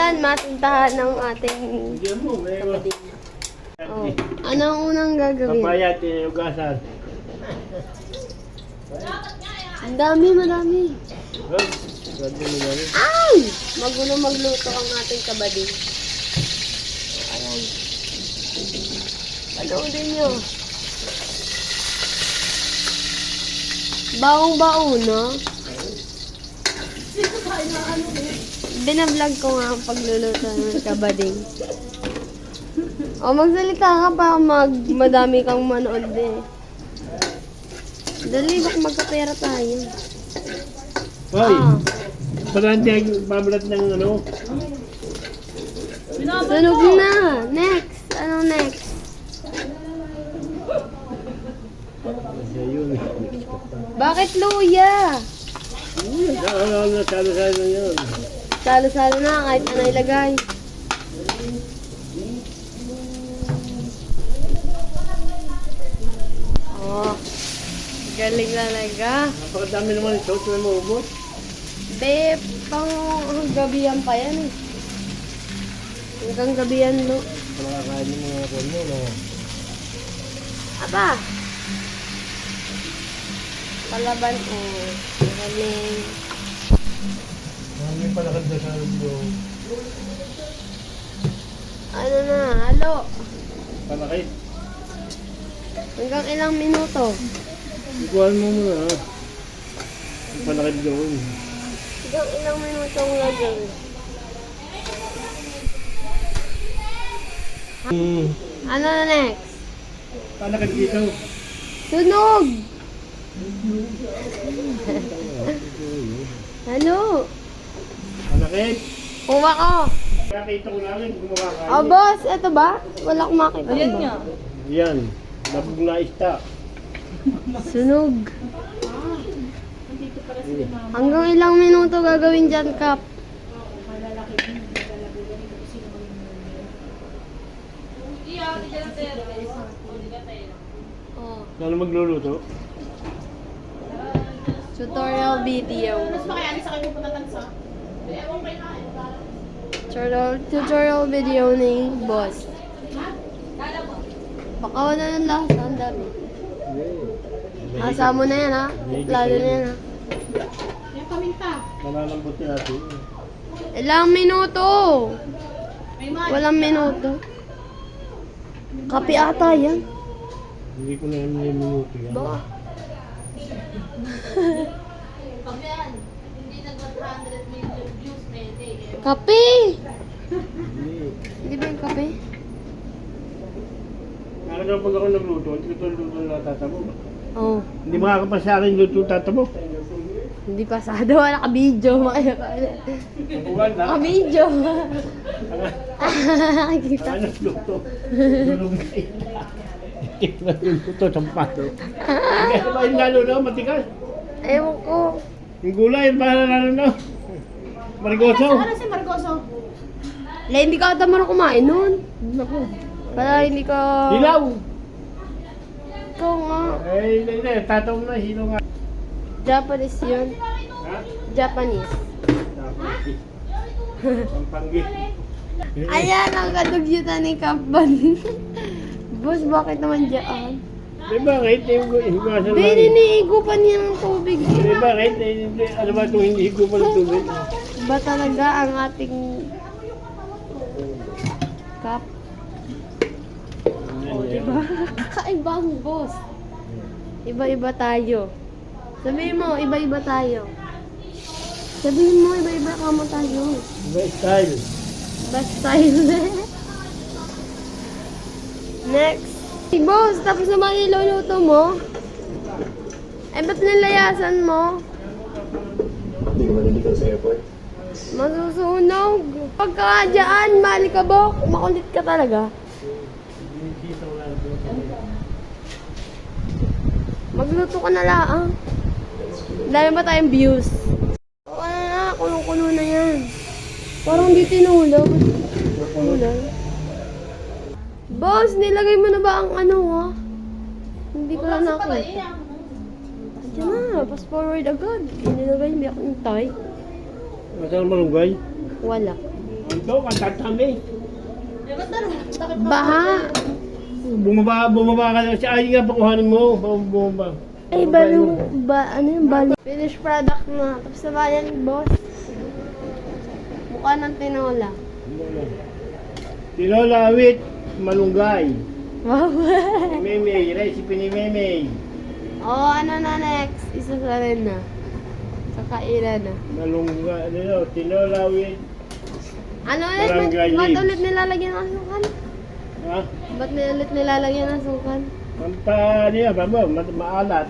Ayan, masintahan ng ating... Oh. Ano ang unang gagawin? Papaya, tinugasan. Ang dami, madami. Ay! Magulo magluto ang ating kabading. Ayan. Panoodin nyo. Baong-baon, no? Binablog ko nga ang pagluluto ng kabading. O, magsalita ka pa, madami kang manood eh. Dali, baka magkapera tayo. Hoy! Parang tiyag babalat ng ano? Sunog na! Next! Ano next? Bakit luya? Salo-salo na yun. Salo-salo na, kahit ano ilagay. Oh, galing talaga. Napakadami naman ito. Ito na maubos. Be, pang gabihan pa yan eh. Hanggang gabihan, no? Palakakain yung mga kon mo, no? Aba! Palaban, oh. Galing. May palakad na sa loob. Ano na, halo. Palakay. Hanggang ilang minuto. Ikuhan mo muna, ha? Palakad doon. Hanggang ilang minuto ang gagawin. Ano na next? Palakad dito. Sunog! Halo! Palakad. Kuha ko! Nakita ko lang, gumawa ka. Oh, boss, eto ba? Wala akong makita. Ayan ba? nga. Yan. Nabog na ista. Sunog. Hanggang ilang minuto gagawin dyan, Kap? Oh, Lalo magluluto. tutorial video. Tutorial video ni boss. Baka wala ng lasa, ang dami. Asa mo na yan, ha? Lalo na yan, ha? Malalambutin natin. Ilang minuto? Walang minuto. Kape ata yan. Hindi ko na yung minuto yan. Baka. Kape! Hindi ba yung kape? Nakakita pag ako nagluto, hindi ko luto na tatamo. Oo. Oh, Hindi makakapasa sa akin luto tatamo. hindi pasado. Naka-video. Nakuhan na. Naka-video. Nakikita. Ano luto? Dulong na ila. Hindi ko na luto, sampado. Hindi ko ba yung lalo na, matigas? Ewan ko. Yung gulay, para lalo na. Marigoso. Ano si Margoso? La, hindi ka ata marunong kumain nun. Naku. Para hindi ka... Hilaw. Ikaw nga. Eh, hindi, tataw na, hilo nga. Japanese yun. Ha? Japanese. Pampanggi. Ayan, ang kadugyutan ni Kapban. Boss, bakit naman dyan? Di ba, kahit yung higasan lang. Hindi, niniigupan niya ng tubig. Di ba, kahit ano ba itong hindi higo pa ng tubig? Ba talaga ang ating cup? O, diba? Kakaibang boss. Iba-iba tayo. Sabihin mo, iba-iba tayo. Sabihin mo, iba-iba ka mo tayo. Iba style. Best style. Next. Hey, boss, tapos naman iluluto mo. Eh, ba't nilayasan mo? Hindi ko maliligaw sa airport. Masusunog. Pagka dyan, malikabok. Makulit ka talaga. Magluto ka na lang. Dami ba tayong views? O ano na, kulong-kulo na yan. Parang di tinulog. Tinulog. Boss, nilagay mo na ba ang ano ha? Hindi ko na nakita. Diyan na, fast forward agad. Nilagay mo yung tay. Masang malunggay. Wala. Ito, kantat kami. Baha. Bumaba ka na. Ay, nga, pakuhanin mo. Bumaba. Ay, balo. Ano yung balo? Finished product na. Tapos na ba yan, boss? Mukha ng tinola. Tinola with malunggay. Wow. Memey, recipe ni Memey. Oh, ano na next? Isa sa rin na. Kakainan na. Malunggay, tinola with... Ano ulit? Barangay Ba't leaves. ulit nilalagyan ng asukan? Ha? Ba't ulit nilalagyan ng asukan? Niya, babo, maalat.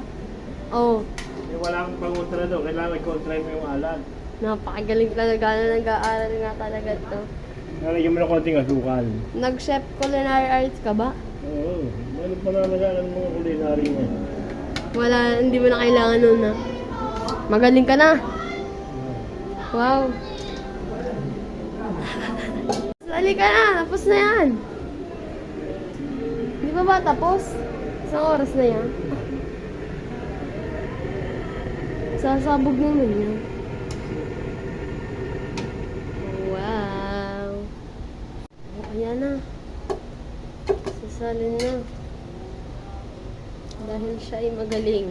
Oh, Eh, wala akong pangontra doon. Kailangan kontra mo yung alat. napakagaling talaga na nag-aaral nga talaga to. Nalagyan mo na konting asukal. Nag-chef culinary arts ka ba? Oo. Meron pa naman ng mga kulinary niya. Wala, hindi mo na kailangan nun na. Magaling ka na. Wow. Sali ka na, tapos na yan. Di ba ba tapos? Isang oras na yan. Sasabog naman yan. Wow. Oh, ayan na. Sasalin na. Dahil siya ay magaling.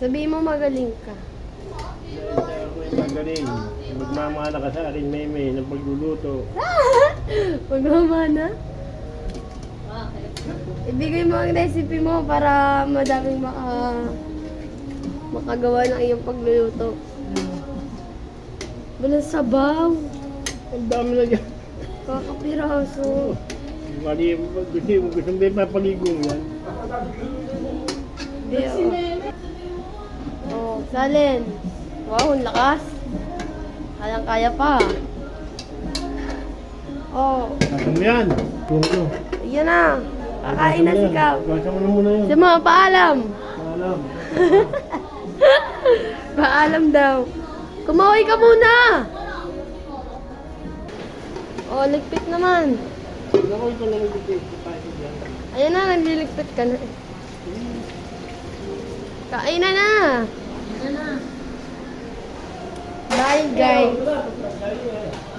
Sabihin mo magaling ka. Kaya ako yung magaling. Magmamana ka sa akin, Memey, ng pagluluto. Magmamana? Ibigay mo ang recipe mo para madaming makagawa ng iyong pagluluto. Walang sabaw. Ang dami na dyan. Kakapiraso. Mali, gusto mo ba papaligong yan? Di, oh, salin. Wow, ang lakas. Kayang-kaya pa. Oh, Nasa mo yan. Tungo. yan na. Kakain na si Kaw. Gasa mo na muna yun. Sa mga paalam. Alam. Paalam daw. Kumaway ka muna. Oh, ligpit naman. Ako ito lang nag-take. Ayan na, nagliligpit ka na. Kain na na. Bye, guys.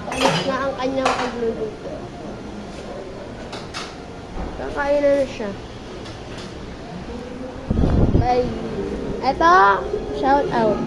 Tapos na ang kanyang pagluluto. Kakain na siya. Bye. Eto, shout out.